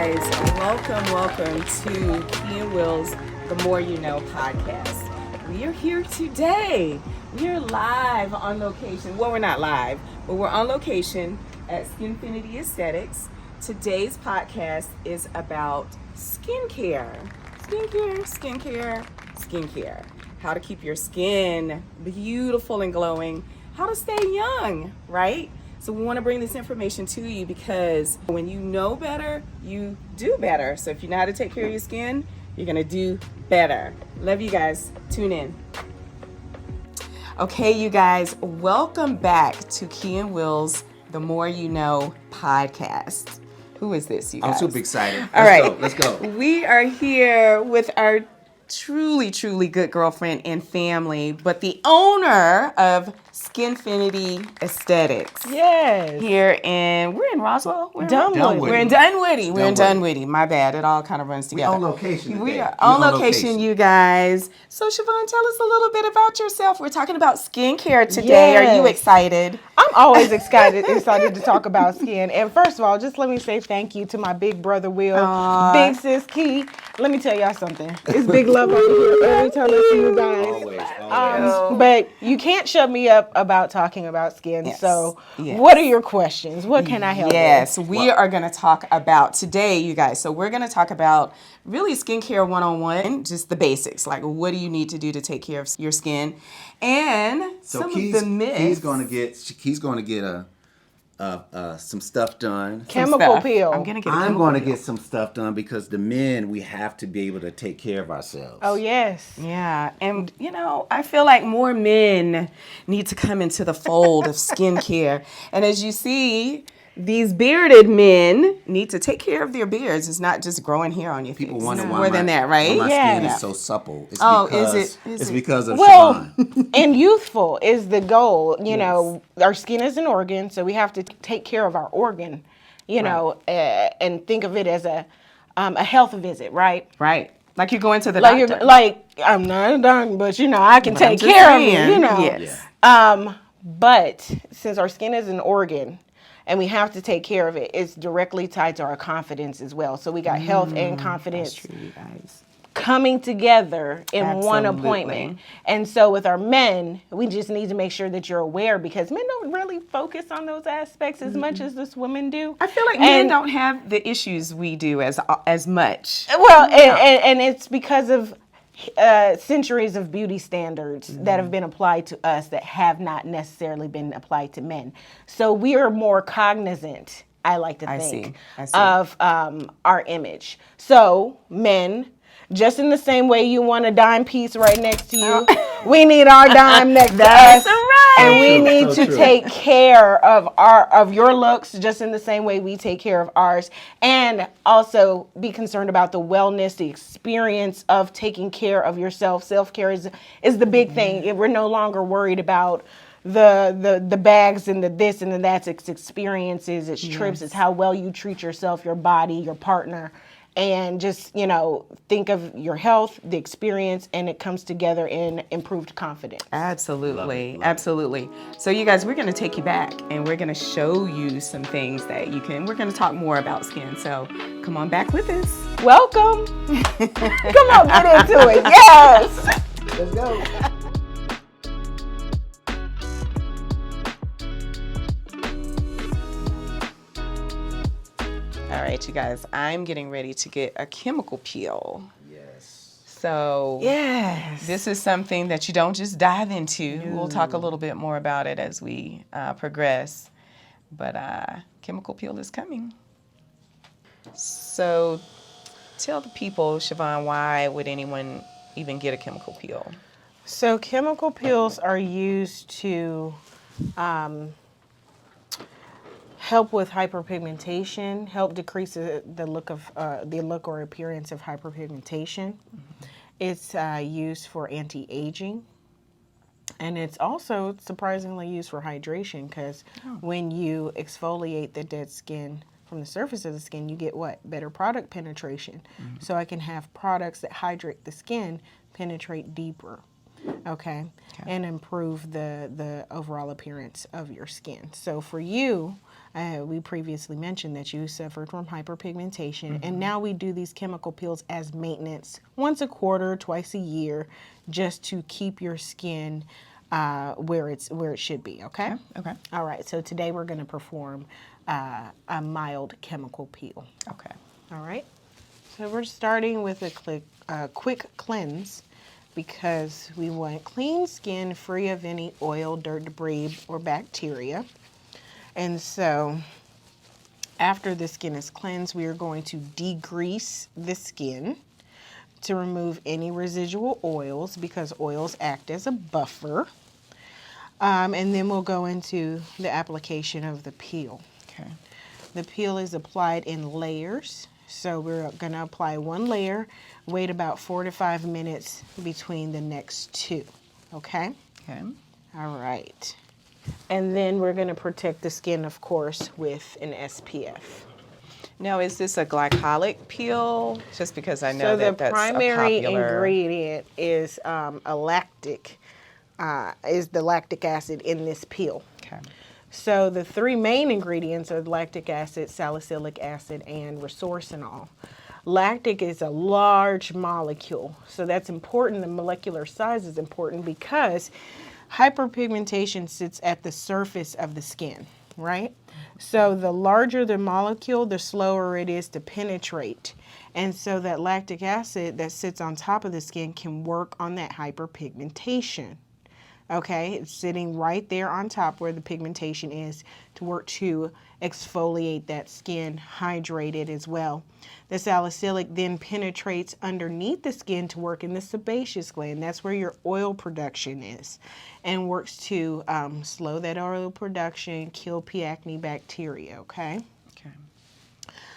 guys. Welcome to Kee Will's The More You Know podcast. We are here today. We are live on location. Well, we're not live, but we're on location at Skinfinity Esthetics. Today's podcast is about skincare. Skincare. How to keep your skin beautiful and glowing. How to stay young, right? So we want to bring this information to you because when you know better, you do better. So if you know how to take care of your skin, you're going to do better. Love you guys. Tune in. Okay, you guys, welcome back to Kee Will's The More You Know podcast. Who is this, you guys? I'm super excited. Let's go. We are here with our truly good girlfriend and family, but the owner of Skinfinity Esthetics. Yes. We're in Roswell? Dunwoody. We're in Dunwoody. My bad. It all kind of runs together. We're on location today. We are on location, you guys. So, Chavon, tell us a little bit about yourself. We're talking about skincare today. Yes. Are you excited? I'm always excited to talk about skin. And first of all, just let me say thank you to my big brother, Will. Aww. Big sis, Kee. Let me tell y'all something. It's big love over here every time I see you guys. Always. But you can't shut me up about talking about skin. Yes. So Yes. what are your questions? What can I help with? Yes, we are going to talk about today, you guys. So we're going to talk about really skincare 101, just the basics. Like, what do you need to do to take care of your skin? And some of the myths. Kee's going to get some stuff done. Chemical peel. I'm going to get some stuff done because the men, we have to be able to take care of ourselves. Oh, yes. Yeah, and I feel like more men need to come into the fold of skincare. And as you see, these bearded men need to take care of their beards. It's not just growing hair on your face. People wonder why more than that, right? my Yeah. skin is so supple. It's Is it? because of Well, Chavon. and youthful is the goal. You know, our skin is an organ, so we have to take care of our organ, and think of it as a health visit, right? Right. Like you're going to the Like, doctor. I'm not done, but I can But take I'm just care saying, of it, yes. But since our skin is an organ and we have to take care of it, it's directly tied to our confidence as well. So we got health and confidence That's true, you guys. coming together in one Absolutely. appointment. And so with our men, we just need to make sure that you're aware because men don't really focus on those aspects as much as us women do. I feel like men don't have the issues we do as much. Well, and it's because of centuries of beauty standards that have been applied to us that have not necessarily been applied to men. So we are more cognizant, I like to think, I see. of our image. So men, just in the same way you want a dime piece right next to you, we need our dime next to us. right. And we So need to true. take care of your looks just in the same way we take care of ours. And also be concerned about the wellness, the experience of taking care of yourself. Self-care is the big thing. We're no longer worried about the bags and the this and the that. It's experiences, it's trips, it's how well you treat yourself, your body, your partner. And just, think of your health, the experience, and it comes together in improved confidence. Absolutely. Absolutely. So you guys, we're going to take you back and we're going to show you some things that we're going to talk more about skin. So come on back with us. Welcome. Come on, get into it. Yes. Let's go. All right, you guys, I'm getting ready to get a chemical peel. Yes. So Yes. this is something that you don't just dive into. We'll talk a little bit more about it as we progress. But chemical peel is coming. So tell the people, Chavon, why would anyone even get a chemical peel? So chemical peels are used to help with hyperpigmentation, help decrease the look or appearance of hyperpigmentation. Mm-hmm. It's used for anti-aging. And it's also surprisingly used for hydration because when you exfoliate the dead skin from the surface of the skin, you get what? Better product penetration. Mm-hmm. So I can have products that hydrate the skin penetrate deeper. Okay, and improve the overall appearance of your skin. So for you, We previously mentioned that you suffered from hyperpigmentation, and now we do these chemical peels as maintenance once a quarter, twice a year, just to keep your skin where it should be. Okay. Okay. All right. So today we're going to perform a mild chemical peel. Okay. All right. So we're starting with a quick cleanse, because we want clean skin free of any oil, dirt, debris, or bacteria. And so after the skin is cleansed, we are going to degrease the skin to remove any residual oils, because oils act as a buffer. And then we'll go into the application of the peel. Okay. The peel is applied in layers. So we're going to apply one layer, wait about 4 to 5 minutes between the next two. Okay? Okay. All right. And then we're going to protect the skin, of course, with an SPF. Now, is this a glycolic peel? Just because I know So that the that's primary a popular ingredient is the lactic acid in this peel. Okay. So the three main ingredients are lactic acid, salicylic acid, and resorcinol. Lactic is a large molecule, so that's important. The molecular size is important because hyperpigmentation sits at the surface of the skin, right? So the larger the molecule, the slower it is to penetrate. And so that lactic acid that sits on top of the skin can work on that hyperpigmentation. Okay, it's sitting right there on top where the pigmentation is to work to exfoliate that skin, hydrate it as well. The salicylic then penetrates underneath the skin to work in the sebaceous gland. That's where your oil production is, and works to slow that oil production, kill P. acne bacteria, okay? Okay.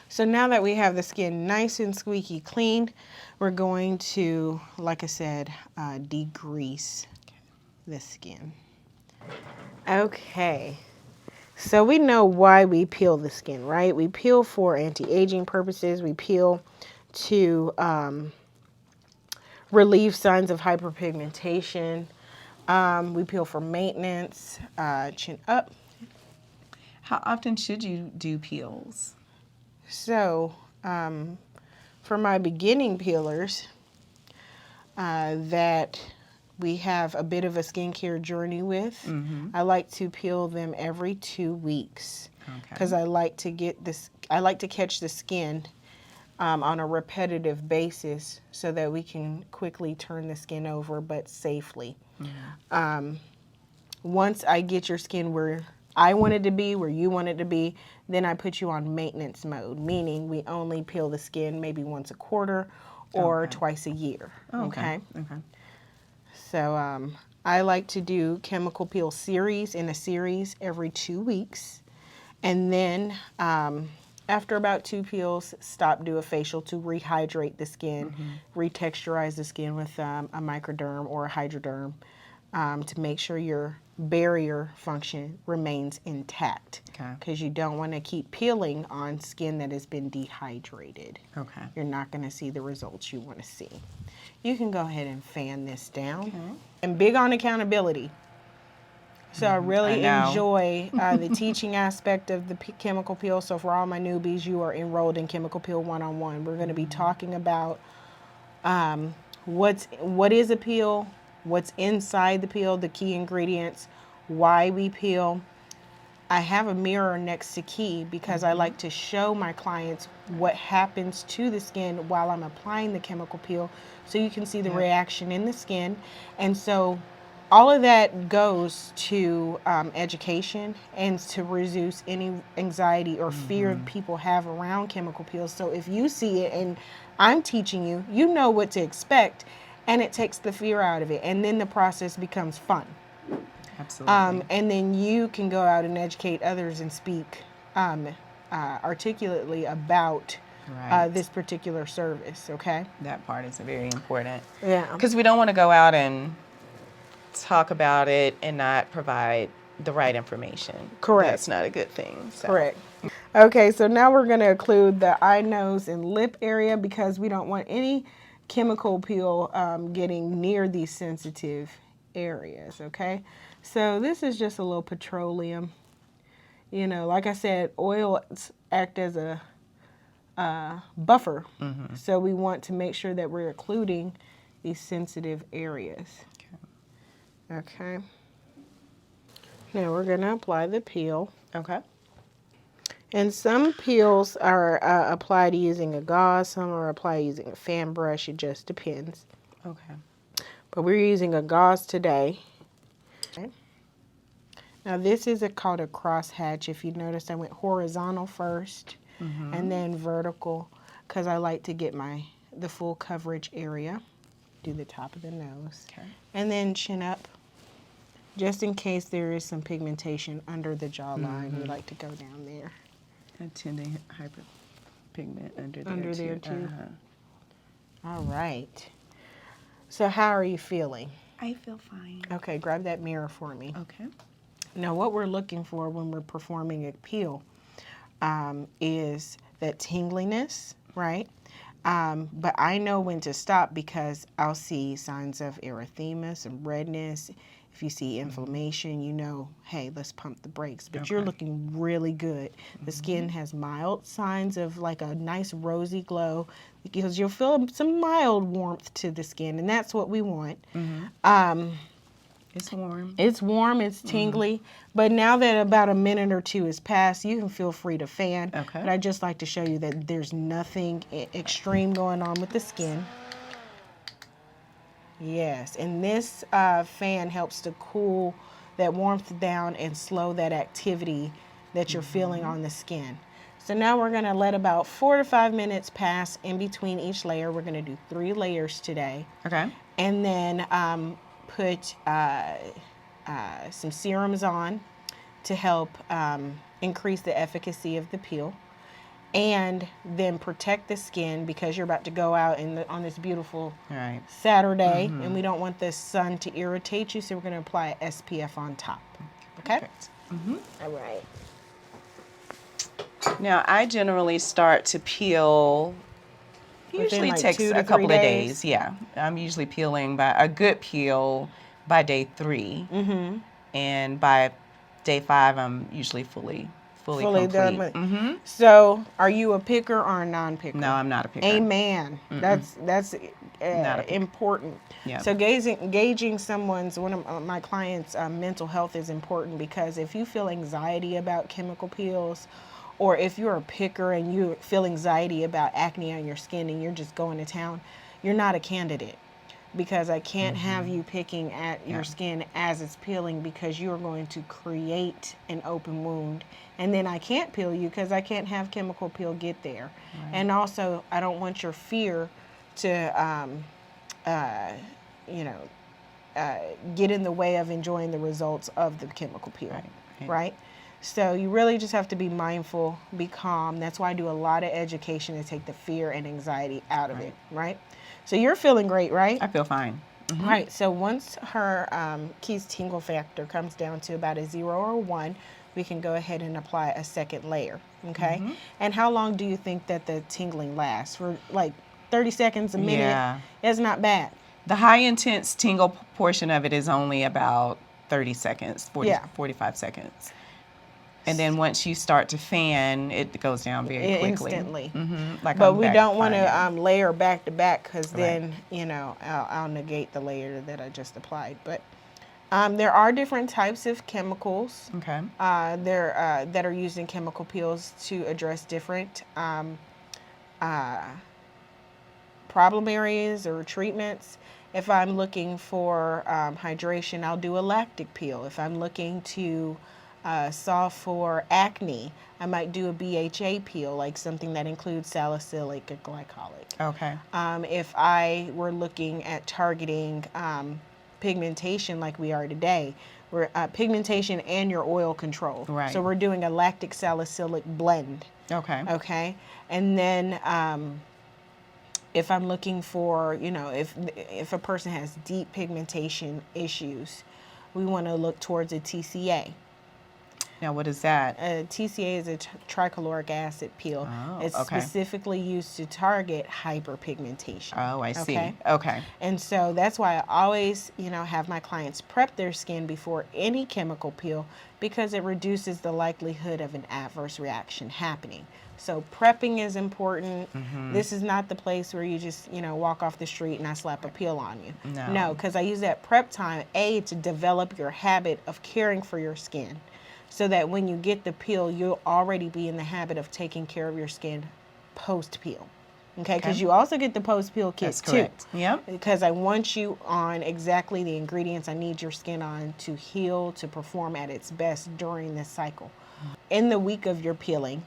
So now that we have the skin nice and squeaky clean, we're going to, like I said, degrease the skin. Okay, so we know why we peel the skin, right? We peel for anti-aging purposes. We peel to relieve signs of hyperpigmentation. We peel for maintenance, chin up. How often should you do peels? So for my beginning peelers that we have a bit of a skincare journey with, I like to peel them every 2 weeks, because I like to catch the skin on a repetitive basis so that we can quickly turn the skin over, but safely. Once I get your skin where I want it to be, where you want it to be, then I put you on maintenance mode, meaning we only peel the skin maybe once a quarter or twice a year. Okay. So I like to do chemical peel series every 2 weeks. And then after about 2 peels, do a facial to rehydrate the skin, retexturize the skin with a microderm or a hydroderm to make sure your barrier function remains intact. Because you don't want to keep peeling on skin that has been dehydrated. Okay. You're not going to see the results you want to see. You can go ahead and fan this down. And big on accountability. So I really enjoy the teaching aspect of the chemical peel. So for all my newbies, you are enrolled in Chemical Peel 101. We're going to be talking about what is a peel, what's inside the peel, the key ingredients, why we peel. I have a mirror next to Kee because I like to show my clients what happens to the skin while I'm applying the chemical peel, so you can see the reaction in the skin. And so all of that goes to education and to reduce any anxiety or fear people have around chemical peels. So if you see it and I'm teaching you, you know what to expect, and it takes the fear out of it. And then the process becomes fun. Absolutely. And then you can go out and educate others and speak articulately about this particular service, okay? That part is very important. Yeah. Because we don't want to go out and talk about it and not provide the right information. Correct. That's not a good thing. So. Correct. Okay, so now we're going to include the eye, nose, and lip area because we don't want any chemical peel getting near these sensitive areas, okay? So this is just a little petroleum. You know, like I said, oils act as a buffer. So we want to make sure that we're occluding these sensitive areas. Okay. Now we're going to apply the peel. Okay. And some peels are applied using a gauze, some are applied using a fan brush. It just depends. Okay. But we're using a gauze today. Okay. Now this is called a crosshatch. If you notice, I went horizontal first and then vertical because I like to get the full coverage area. Do the top of the nose. Okay. And then chin up. Just in case there is some pigmentation under the jawline, we like to go down there. I tend to hyperpigment Under there too. Uh-huh. All right. So how are you feeling? I feel fine. Okay, grab that mirror for me. Okay. Now what we're looking for when we're performing a peel is that tingliness, right? But I know when to stop because I'll see signs of erythema, some redness. If you see inflammation, you know, hey, let's pump the brakes. But you're looking really good. The skin has mild signs of like a nice rosy glow because you'll feel some mild warmth to the skin, and that's what we want. It's warm. It's warm, it's tingly, but now that about a minute or two has passed, you can feel free to fan. Okay. But I just like to show you that there's nothing extreme going on with the skin. Yes, and this fan helps to cool that warmth down and slow that activity that you're feeling on the skin. So now we're gonna let about 4 to 5 minutes pass in between each layer. We're gonna do 3 layers today. Okay. And then put some serums on to help increase the efficacy of the peel, and then protect the skin because you're about to go out on this beautiful Saturday, and we don't want the sun to irritate you, so we're going to apply SPF on top. Okay? Perfect. All right. Now, I generally start to peel. Usually like takes 2 to a couple 3 of days. days. Yeah, I'm usually peeling by a good peel by day 3, and by day 5, I'm usually fully complete. done with. So, are you a picker or a non-picker? No, I'm not a picker. Amen. That's Not a picker. important. Yeah. So gauging one of my clients' mental health is important because if you feel anxiety about chemical peels, or if you're a picker and you feel anxiety about acne on your skin and you're just going to town, you're not a candidate. Because I can't have you picking at your skin as it's peeling because you are going to create an open wound. And then I can't peel you because I can't have chemical peel get there. Right. And also, I don't want your fear to, get in the way of enjoying the results of the chemical peel, right? So you really just have to be mindful, be calm. That's why I do a lot of education to take the fear and anxiety out of it, right? So you're feeling great, right? I feel fine. Right. So once her Kee's tingle factor comes down to about a 0 or a 1, we can go ahead and apply a second layer. Okay. And how long do you think that the tingling lasts? For like 30 seconds, a minute? Yeah. It's not bad. The high intense tingle portion of it is only about 30 seconds, 45 seconds. And then once you start to fan, it goes down very quickly. Instantly. But we don't want to layer back to back because then, I'll negate the layer that I just applied. But there are different types of chemicals that are used in chemical peels to address different problem areas or treatments. If I'm looking for hydration, I'll do a lactic peel. If I'm looking to solve for acne, I might do a BHA peel, like something that includes salicylic or glycolic. Okay. If I were looking at targeting pigmentation like we are today, we're pigmentation and your oil control. Right. So we're doing a lactic salicylic blend. Okay. Okay. And then if I'm looking for, if a person has deep pigmentation issues, we want to look towards a TCA. Now, what is that? TCA is a trichloric acid peel. Oh, It's okay. specifically used to target hyperpigmentation. Oh, I see. Okay. And so that's why I always, have my clients prep their skin before any chemical peel, because it reduces the likelihood of an adverse reaction happening. So prepping is important. This is not the place where you just, walk off the street and I slap a peel on you. No, because I use that prep time, to develop your habit of caring for your skin, so that when you get the peel, you'll already be in the habit of taking care of your skin post-peel. Okay, because you also get the post-peel kit That's correct. too. Yep. Because I want you on exactly the ingredients I need your skin on to heal, to perform at its best during this cycle. In the week of your peeling,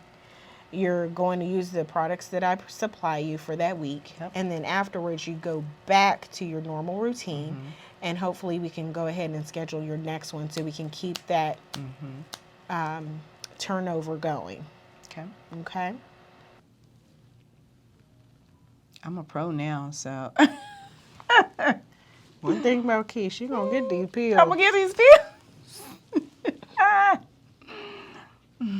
you're going to use the products that I supply you for that week. Yep. And then afterwards, you go back to your normal routine. And hopefully we can go ahead and schedule your next one so we can keep that turnover going. Okay. Okay? I'm a pro now, so. One thing about Kee, she gonna get these pills. I'm going to get these pills.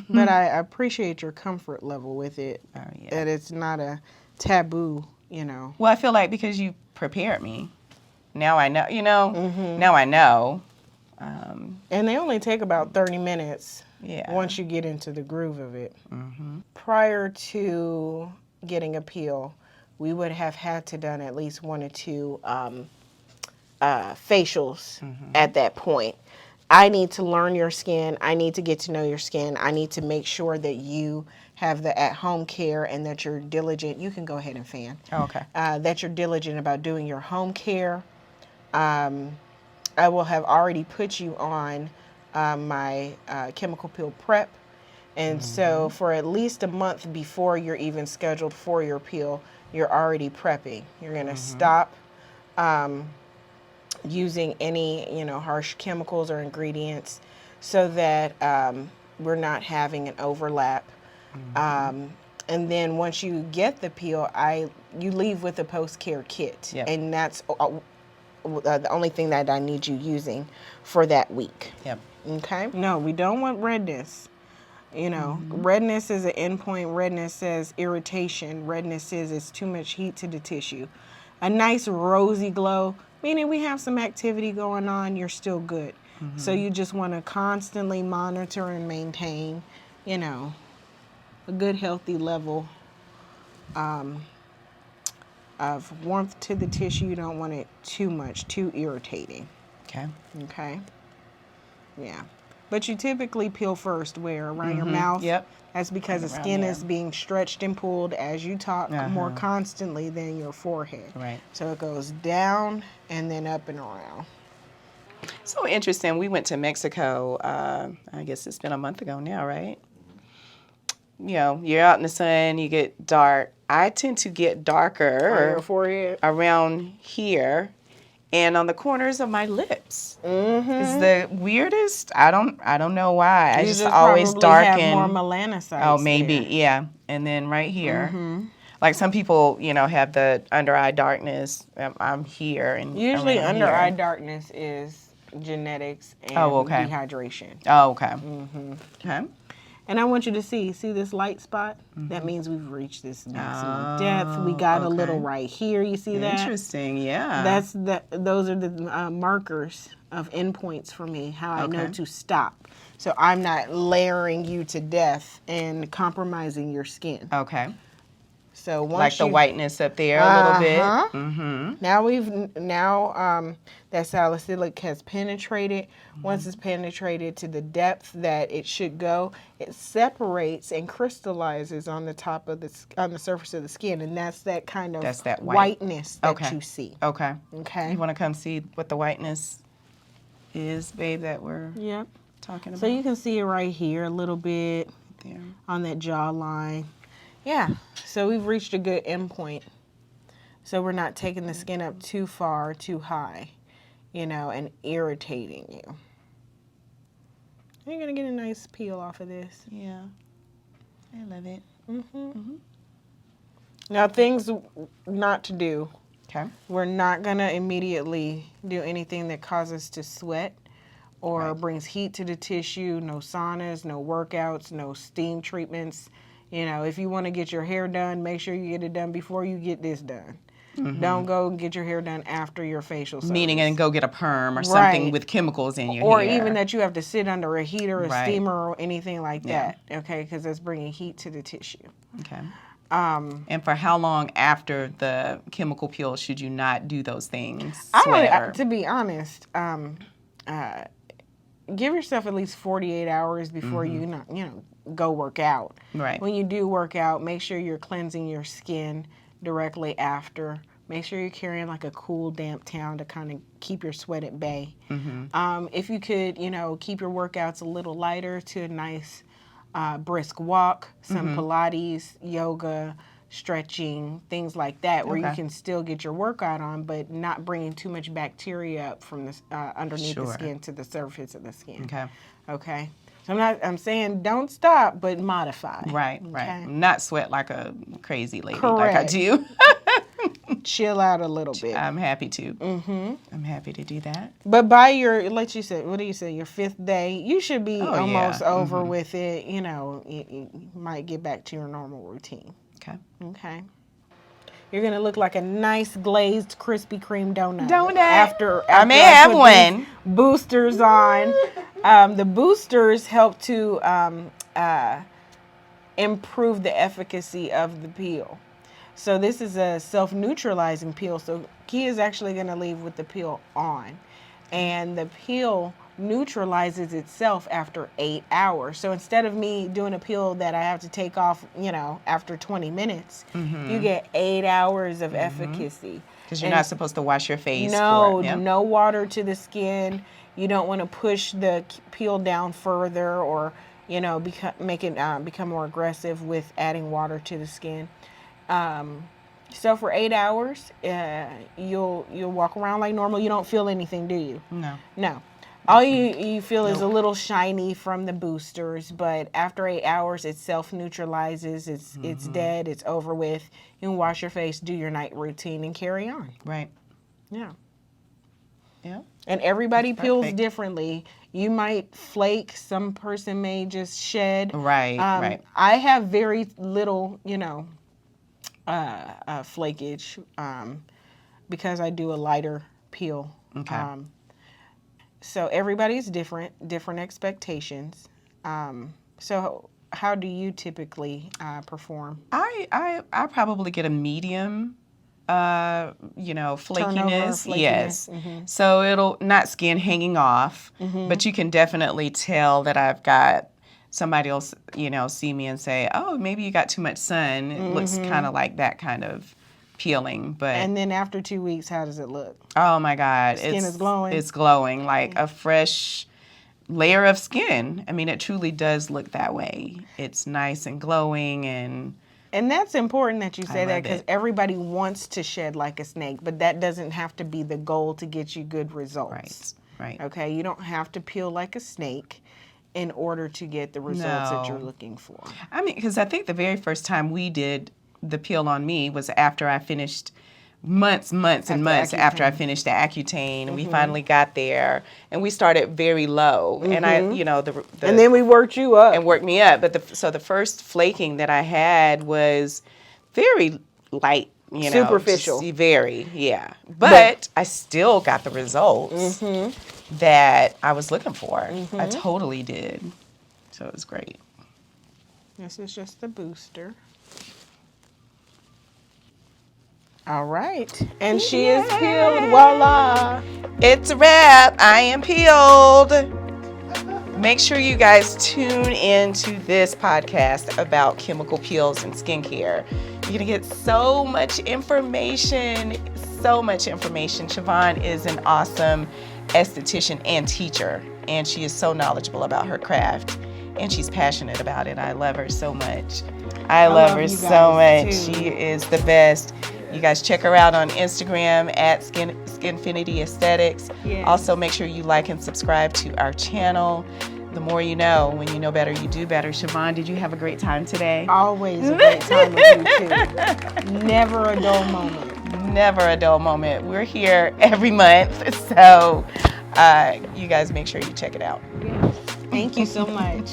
But I appreciate your comfort level with it. Oh, yeah. That it's not a taboo, Well, I feel like because you prepared me, now I know, now I know. And they only take about 30 minutes Yeah. once you get into the groove of it. Prior to getting a peel, we would have had to done at least 1 or 2 facials at that point. I need to learn your skin. I need to get to know your skin. I need to make sure that you have the at-home care and that you're diligent. You can go ahead and fan. Oh, okay. That you're diligent about doing your home care. I will have already put you on my chemical peel prep. And so for at least a month before you're even scheduled for your peel, you're already prepping. You're going to stop using any, harsh chemicals or ingredients so that we're not having an overlap. And then once you get the peel, you leave with a post-care kit. Yep. And that's the only thing that I need you using for that week. Yep. Okay? No, we don't want redness. Redness is an endpoint. Redness says irritation. Redness says it's too much heat to the tissue. A nice rosy glow, meaning we have some activity going on, you're still good. So you just want to constantly monitor and maintain, a good healthy level of warmth to the tissue. You don't want it too much, too irritating. Okay. Okay? Yeah. But you typically peel first where? Around your mouth? Yep. That's because the Around skin there. is being stretched and pulled as you talk more constantly than your forehead. Right. So it goes down and then up and around. So interesting. We went to Mexico, I guess it's been a month ago now, right? You're out in the sun, you get dark. I tend to get darker On your forehead? around here and on the corners of my lips. It's the weirdest. I don't know why. I You just always darken. have more melanocytes. Oh, maybe, there. yeah. And then right here, like some people, have the under eye darkness. I'm here and Usually around under here. eye darkness is genetics and okay. dehydration. Oh, okay. Okay. And I want you to see this light spot? That means we've reached this maximum depth. We got a little right here. You see that? Interesting. Yeah. Those are the markers of endpoints for me, how I know to stop. So I'm not layering you to death and compromising your skin. Okay. So once Like the whiteness up there a little bit. Now that salicylic has penetrated. Once it's penetrated to the depth that it should go, it separates and crystallizes on the top of on the surface of the skin, and that's that kind of whiteness that you see. Okay. Okay. You want to come see what the whiteness is, babe, that we're talking about? So you can see it right here a little bit there on that jawline. Yeah. So we've reached a good endpoint. So we're not taking the skin up too far, too high, and irritating you. You're going to get a nice peel off of this. Yeah. I love it. Now, things not to do. Okay. We're not going to immediately do anything that causes us to sweat or brings heat to the tissue. No saunas, no workouts, no steam treatments. You know, if you want to get your hair done, make sure you get it done before you get this done. Don't go and get your hair done after your facial service. Meaning, and go get a perm or something with chemicals in your hair. Or even that you have to sit under a heater, a steamer, or anything like that. Okay, because that's bringing heat to the tissue. Okay. And for how long after the chemical peel should you not do those things? To be honest, give yourself at least 48 hours before you go work out. Right. When you do work out, make sure you're cleansing your skin directly after. Make sure you're carrying like a cool, damp towel to kind of keep your sweat at bay. If you could, keep your workouts a little lighter to a nice brisk walk, some Pilates, yoga, stretching, things like that, where you can still get your workout on, but not bringing too much bacteria up from the underneath the skin to the surface of the skin. Okay. So I'm saying don't stop, but modify. Right. Okay? Not sweat like a crazy lady Correct. like I do. Chill out a little bit. I'm happy to. I'm happy to do that. But by your, like you said, what do you say, your 5th day, you should be almost over with it. You might get back to your normal routine. Okay. You're going to look like a nice glazed Krispy Kreme donut. After I may have one. Boosters on. The boosters help to improve the efficacy of the peel. So this is a self-neutralizing peel. So Kee is actually going to leave with the peel on. And the peel neutralizes itself after 8 hours. So instead of me doing a peel that I have to take off, after 20 minutes, you get 8 hours of efficacy. Because you're not supposed to wash your face. No water to the skin. You don't want to push the peel down further or, make it become more aggressive with adding water to the skin. So for 8 hours, you'll walk around like normal. You don't feel anything, do you? No. All you feel is a little shiny from the boosters, but after 8 hours, it self-neutralizes. It's dead. It's over with. You can wash your face, do your night routine, and carry on. Right. Yeah. Yeah. And everybody peels differently. You might flake. Some person may just shed. Right. I have very little, flakage because I do a lighter peel. Okay. So everybody's different expectations. So how do you typically perform? I probably get a medium, flakiness. Yes. So it'll not skin hanging off, but you can definitely tell that I've got somebody else, see me and say, oh, maybe you got too much sun. It looks kind of like that kind of peeling. And then after 2 weeks, how does it look? Oh my God. The skin is glowing. It's glowing like a fresh layer of skin. I mean, it truly does look that way. It's nice and glowing and that's important that you say that because everybody wants to shed like a snake, but that doesn't have to be the goal to get you good results. Right. Okay, you don't have to peel like a snake in order to get the results that you're looking for. I mean, because I think the very first time we did the peel on me was after I finished months after I finished the Accutane, and we finally got there, and we started very low, and and then we worked you up and worked me up. But the first flaking that I had was very light, superficial, very But I still got the results that I was looking for. I totally did. So it was great. This is just the booster. All right. And she is peeled. Voila. It's a wrap. I am peeled. Make sure you guys tune into this podcast about chemical peels and skincare. You're going to get so much information. Chavon is an awesome esthetician and teacher, and she is so knowledgeable about her craft, and she's passionate about it. I love her so much. I love her so much. Too. She is the best. You guys check her out on Instagram at Skinfinity Esthetics. Yes. Also, make sure you like and subscribe to our channel. The more you know. When you know better, you do better. Chavon, did you have a great time today? Always a great time with you, too. Never a dull moment. Never a dull moment. We're here every month, so You guys make sure you check it out. Yes. Thank you so much.